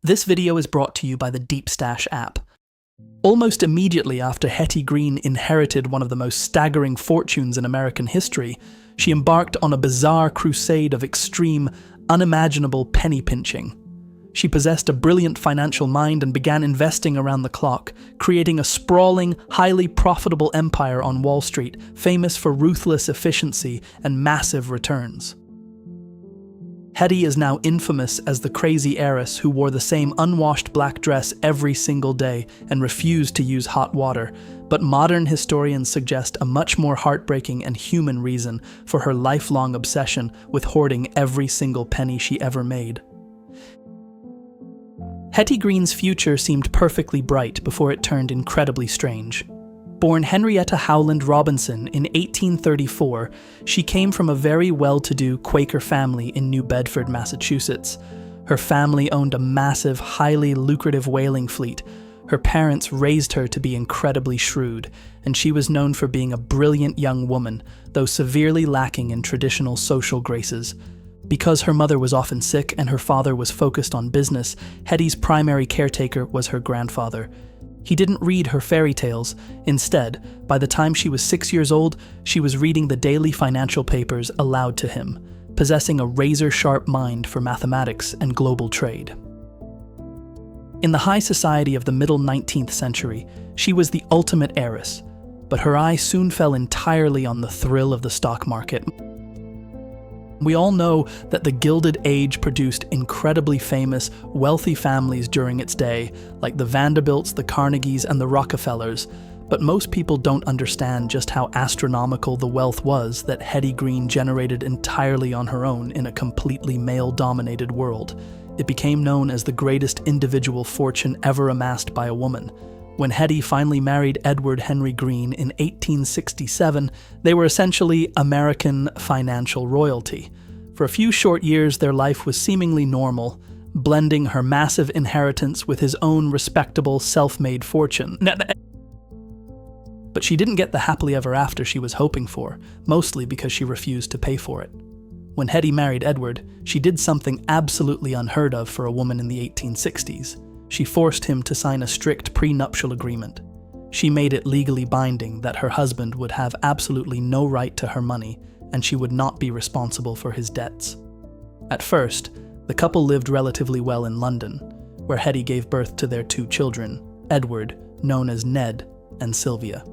This video is brought to you by the Deep Stash app. Almost immediately after Hetty Green inherited one of the most staggering fortunes in American history, she embarked on a bizarre crusade of extreme, unimaginable penny pinching. She possessed a brilliant financial mind and began investing around the clock, creating a sprawling, highly profitable empire on Wall Street, famous for ruthless efficiency and massive returns. Hetty is now infamous as the crazy heiress who wore the same unwashed black dress every single day and refused to use hot water, but modern historians suggest a much more heartbreaking and human reason for her lifelong obsession with hoarding every single penny she ever made. Hetty Green's future seemed perfectly bright before it turned incredibly strange. Born Henrietta Howland Robinson in 1834, she came from a very well-to-do Quaker family in New Bedford, Massachusetts. Her family owned a massive, highly lucrative whaling fleet. Her parents raised her to be incredibly shrewd, and she was known for being a brilliant young woman, though severely lacking in traditional social graces. Because her mother was often sick and her father was focused on business, Hetty's primary caretaker was her grandfather. He didn't read her fairy tales. Instead, by the time she was 6 years old, she was reading the daily financial papers aloud to him, possessing a razor-sharp mind for mathematics and global trade. In the high society of the middle 19th century, she was the ultimate heiress, but her eye soon fell entirely on the thrill of the stock market. We all know that the Gilded Age produced incredibly famous, wealthy families during its day, like the Vanderbilts, the Carnegies, and the Rockefellers, but most people don't understand just how astronomical the wealth was that Hetty Green generated entirely on her own in a completely male-dominated world. It became known as the greatest individual fortune ever amassed by a woman. When Hetty finally married Edward Henry Green in 1867, they were essentially American financial royalty. For a few short years, their life was seemingly normal, blending her massive inheritance with his own respectable, self-made fortune. But she didn't get the happily ever after she was hoping for, mostly because she refused to pay for it. When Hetty married Edward, she did something absolutely unheard of for a woman in the 1860s. She forced him to sign a strict prenuptial agreement. She made it legally binding that her husband would have absolutely no right to her money, and she would not be responsible for his debts. At first, the couple lived relatively well in London, where Hetty gave birth to their 2 children, Edward, known as Ned, and Sylvia.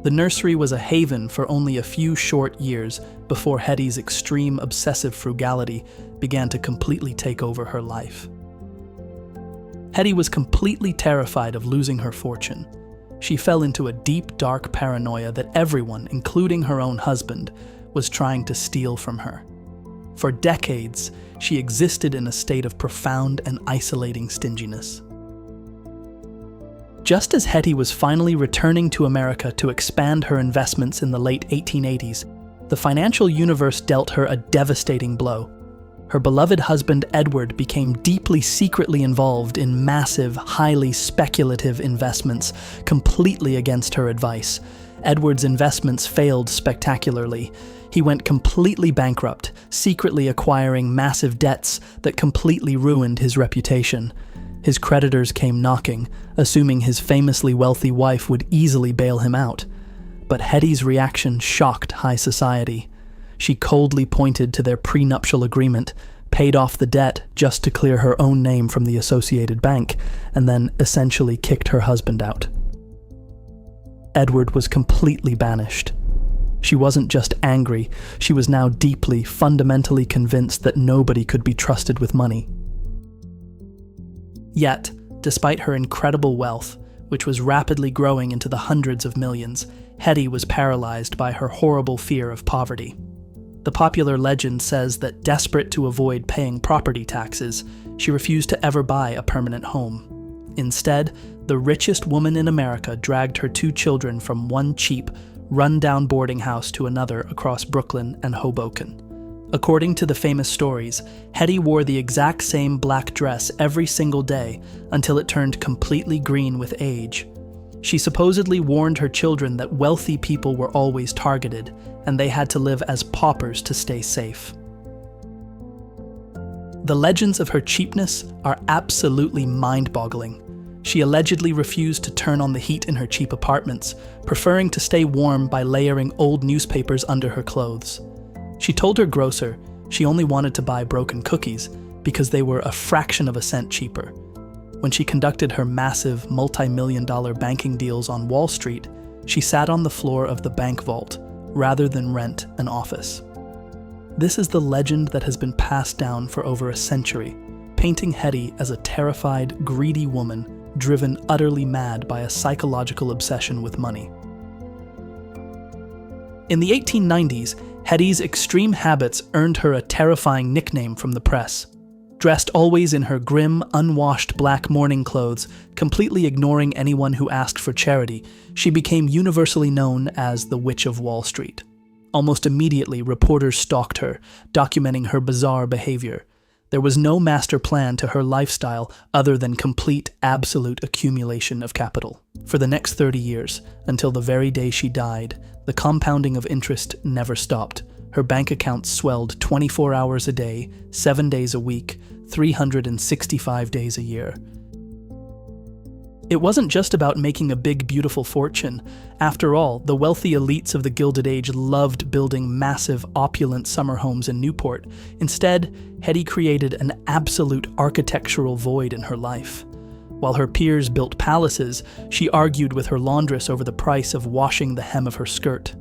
The nursery was a haven for only a few short years before Hetty's extreme obsessive frugality began to completely take over her life. Hetty was completely terrified of losing her fortune. She fell into a deep, dark paranoia that everyone, including her own husband, was trying to steal from her. For decades, she existed in a state of profound and isolating stinginess. Just as Hetty was finally returning to America to expand her investments in the late 1880s, the financial universe dealt her a devastating blow. Her beloved husband Edward became deeply secretly involved in massive, highly speculative investments, completely against her advice. Edward's investments failed spectacularly. He went completely bankrupt, secretly acquiring massive debts that completely ruined his reputation. His creditors came knocking, assuming his famously wealthy wife would easily bail him out. But Hetty's reaction shocked high society. She coldly pointed to their prenuptial agreement, paid off the debt just to clear her own name from the Associated Bank, and then essentially kicked her husband out. Edward was completely banished. She wasn't just angry, she was now deeply, fundamentally convinced that nobody could be trusted with money. Yet, despite her incredible wealth, which was rapidly growing into the hundreds of millions, Hetty was paralyzed by her horrible fear of poverty. The popular legend says that, desperate to avoid paying property taxes, she refused to ever buy a permanent home. Instead, the richest woman in America dragged her 2 children from one cheap, run-down boarding house to another across Brooklyn and Hoboken. According to the famous stories, Hetty wore the exact same black dress every single day until it turned completely green with age. She supposedly warned her children that wealthy people were always targeted, and they had to live as paupers to stay safe. The legends of her cheapness are absolutely mind-boggling. She allegedly refused to turn on the heat in her cheap apartments, preferring to stay warm by layering old newspapers under her clothes. She told her grocer she only wanted to buy broken cookies because they were a fraction of a cent cheaper. When she conducted her massive, multi-million-dollar banking deals on Wall Street, she sat on the floor of the bank vault rather than rent an office. This is the legend that has been passed down for over a century, painting Hetty as a terrified, greedy woman driven utterly mad by a psychological obsession with money. In the 1890s, Hetty's extreme habits earned her a terrifying nickname from the press. Dressed always in her grim, unwashed black mourning clothes, completely ignoring anyone who asked for charity, she became universally known as the Witch of Wall Street. Almost immediately, reporters stalked her, documenting her bizarre behavior. There was no master plan to her lifestyle other than complete, absolute accumulation of capital. For the next 30 years, until the very day she died, the compounding of interest never stopped. Her bank accounts swelled 24 hours a day, 7 days a week, 365 days a year. It wasn't just about making a big, beautiful fortune. After all, the wealthy elites of the Gilded Age loved building massive, opulent summer homes in Newport. Instead, Hetty created an absolute architectural void in her life. While her peers built palaces, she argued with her laundress over the price of washing the hem of her skirt.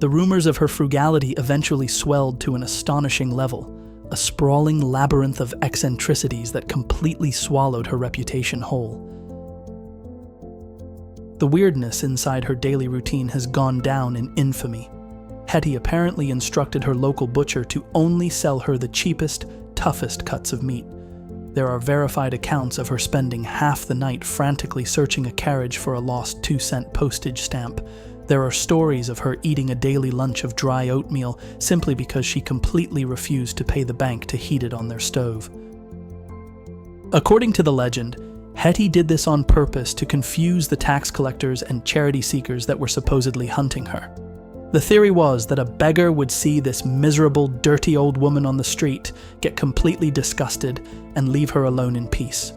The rumors of her frugality eventually swelled to an astonishing level, a sprawling labyrinth of eccentricities that completely swallowed her reputation whole. The weirdness inside her daily routine has gone down in infamy. Hetty apparently instructed her local butcher to only sell her the cheapest, toughest cuts of meat. There are verified accounts of her spending half the night frantically searching a carriage for a lost 2-cent postage stamp. There are stories of her eating a daily lunch of dry oatmeal simply because she completely refused to pay the bank to heat it on their stove. According to the legend, Hetty did this on purpose to confuse the tax collectors and charity seekers that were supposedly hunting her. The theory was that a beggar would see this miserable, dirty old woman on the street, get completely disgusted, and leave her alone in peace.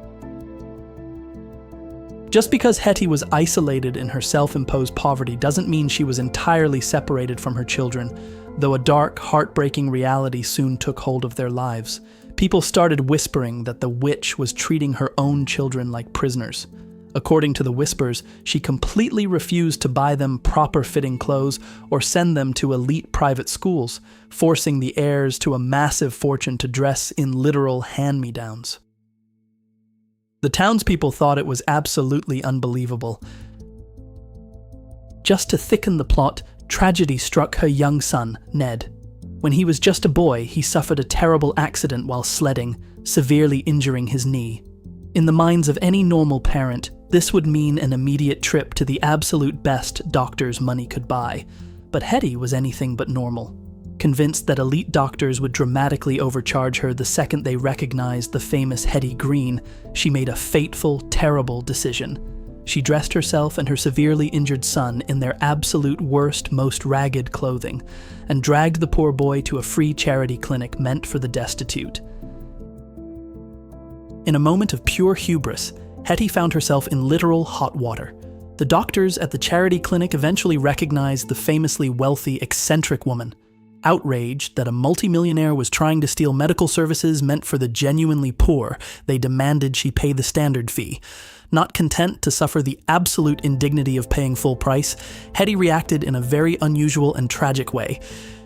Just because Hetty was isolated in her self-imposed poverty doesn't mean she was entirely separated from her children, though a dark, heartbreaking reality soon took hold of their lives. People started whispering that the witch was treating her own children like prisoners. According to the whispers, she completely refused to buy them proper-fitting clothes or send them to elite private schools, forcing the heirs to a massive fortune to dress in literal hand-me-downs. The townspeople thought it was absolutely unbelievable. Just to thicken the plot, tragedy struck her young son, Ned. When he was just a boy, he suffered a terrible accident while sledding, severely injuring his knee. In the minds of any normal parent, this would mean an immediate trip to the absolute best doctors money could buy. But Hetty was anything but normal. Convinced that elite doctors would dramatically overcharge her the second they recognized the famous Hetty Green, she made a fateful, terrible decision. She dressed herself and her severely injured son in their absolute worst, most ragged clothing, and dragged the poor boy to a free charity clinic meant for the destitute. In a moment of pure hubris, Hetty found herself in literal hot water. The doctors at the charity clinic eventually recognized the famously wealthy, eccentric woman. Outraged that a multimillionaire was trying to steal medical services meant for the genuinely poor, they demanded she pay the standard fee. Not content to suffer the absolute indignity of paying full price, Hetty reacted in a very unusual and tragic way.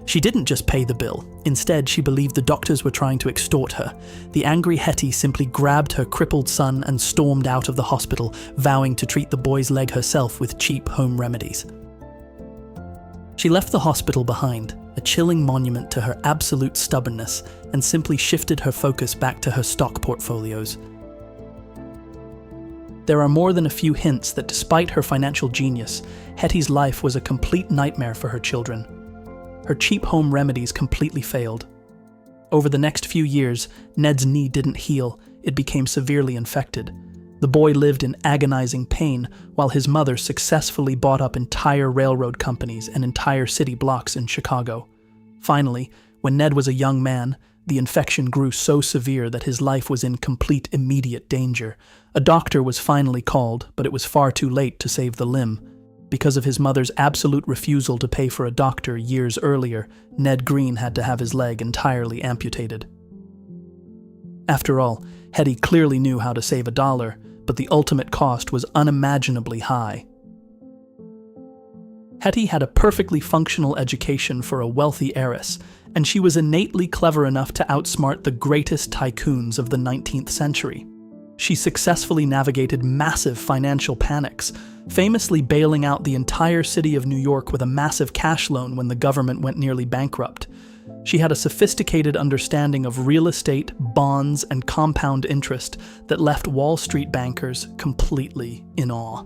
She didn't just pay the bill. Instead, she believed the doctors were trying to extort her. The angry Hetty simply grabbed her crippled son and stormed out of the hospital, vowing to treat the boy's leg herself with cheap home remedies. She left the hospital behind, a chilling monument to her absolute stubbornness, and simply shifted her focus back to her stock portfolios. There are more than a few hints that despite her financial genius, Hetty's life was a complete nightmare for her children. Her cheap home remedies completely failed. Over the next few years, Ned's knee didn't heal, it became severely infected. The boy lived in agonizing pain while his mother successfully bought up entire railroad companies and entire city blocks in Chicago. Finally, when Ned was a young man, the infection grew so severe that his life was in complete immediate danger. A doctor was finally called, but it was far too late to save the limb. Because of his mother's absolute refusal to pay for a doctor years earlier, Ned Green had to have his leg entirely amputated. After all, Hetty clearly knew how to save $1, but the ultimate cost was unimaginably high. Hetty had a perfectly functional education for a wealthy heiress, and she was innately clever enough to outsmart the greatest tycoons of the 19th century. She successfully navigated massive financial panics, famously bailing out the entire city of New York with a massive cash loan when the government went nearly bankrupt. She had a sophisticated understanding of real estate, bonds, and compound interest that left Wall Street bankers completely in awe.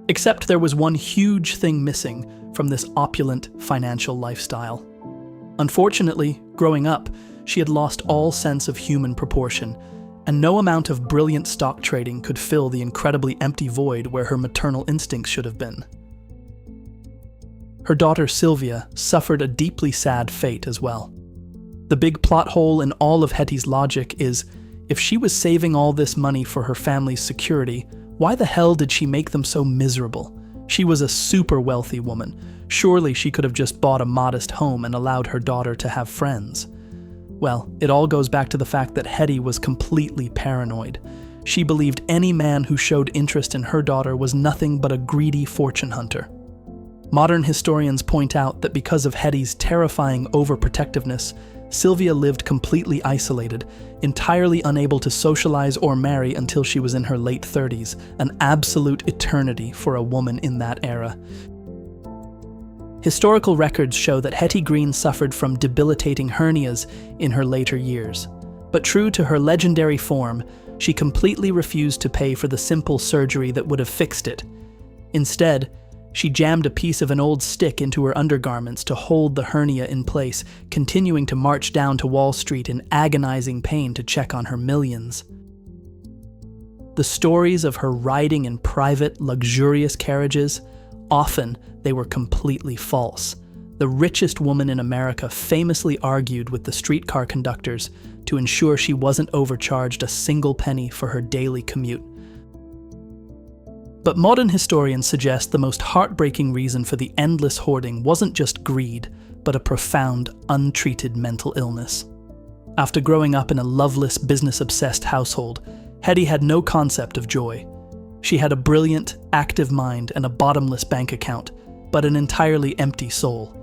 Except there was one huge thing missing from this opulent financial lifestyle. Unfortunately, growing up, she had lost all sense of human proportion, and no amount of brilliant stock trading could fill the incredibly empty void where her maternal instincts should have been. Her daughter Sylvia suffered a deeply sad fate as well. The big plot hole in all of Hetty's logic is, if she was saving all this money for her family's security, why the hell did she make them so miserable? She was a super wealthy woman. Surely she could have just bought a modest home and allowed her daughter to have friends. Well, it all goes back to the fact that Hetty was completely paranoid. She believed any man who showed interest in her daughter was nothing but a greedy fortune hunter. Modern historians point out that because of Hetty's terrifying overprotectiveness, Sylvia lived completely isolated, entirely unable to socialize or marry until she was in her late 30s, an absolute eternity for a woman in that era. Historical records show that Hetty Green suffered from debilitating hernias in her later years. But true to her legendary form, she completely refused to pay for the simple surgery that would have fixed it. Instead, she jammed a piece of an old stick into her undergarments to hold the hernia in place, continuing to march down to Wall Street in agonizing pain to check on her millions. The stories of her riding in private, luxurious carriages, often they were completely false. The richest woman in America famously argued with the streetcar conductors to ensure she wasn't overcharged a single penny for her daily commute. But modern historians suggest the most heartbreaking reason for the endless hoarding wasn't just greed, but a profound, untreated mental illness. After growing up in a loveless, business-obsessed household, Hetty had no concept of joy. She had a brilliant, active mind and a bottomless bank account, but an entirely empty soul.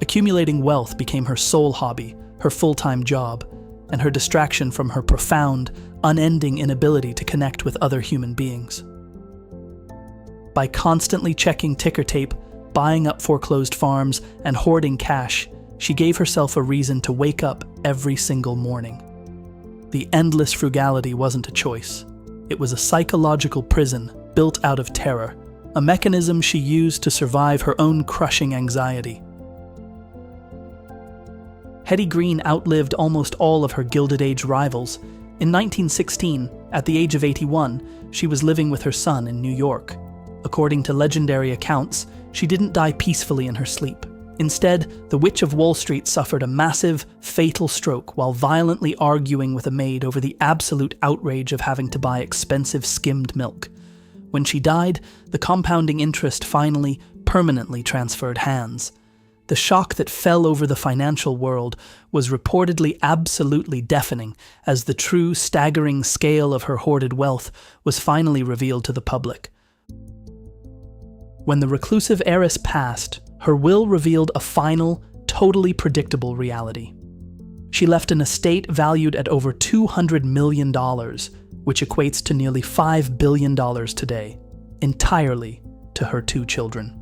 Accumulating wealth became her sole hobby, her full-time job, and her distraction from her profound, unending inability to connect with other human beings. By constantly checking ticker tape, buying up foreclosed farms, and hoarding cash, she gave herself a reason to wake up every single morning. The endless frugality wasn't a choice. It was a psychological prison built out of terror, a mechanism she used to survive her own crushing anxiety. Hetty Green outlived almost all of her Gilded Age rivals. In 1916, at the age of 81, she was living with her son in New York. According to legendary accounts, she didn't die peacefully in her sleep. Instead, the Witch of Wall Street suffered a massive, fatal stroke while violently arguing with a maid over the absolute outrage of having to buy expensive skimmed milk. When she died, the compounding interest finally, permanently transferred hands. The shock that fell over the financial world was reportedly absolutely deafening, as the true, staggering scale of her hoarded wealth was finally revealed to the public. When the reclusive heiress passed, her will revealed a final, totally predictable reality. She left an estate valued at over $200 million, which equates to nearly $5 billion today, entirely to her 2 children.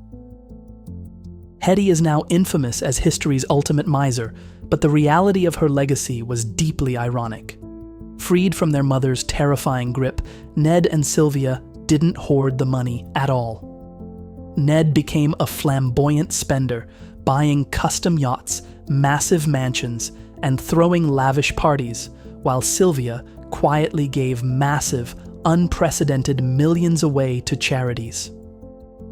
Hetty is now infamous as history's ultimate miser, but the reality of her legacy was deeply ironic. Freed from their mother's terrifying grip, Ned and Sylvia didn't hoard the money at all. Ned became a flamboyant spender, buying custom yachts, massive mansions, and throwing lavish parties, while Sylvia quietly gave massive, unprecedented millions away to charities.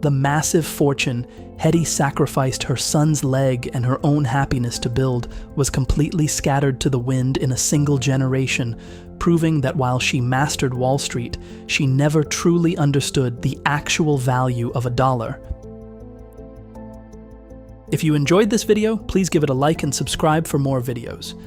The massive fortune Hetty sacrificed her son's leg and her own happiness to build was completely scattered to the wind in a single generation, proving that while she mastered Wall Street, she never truly understood the actual value of a dollar. If you enjoyed this video, please give it a like and subscribe for more videos.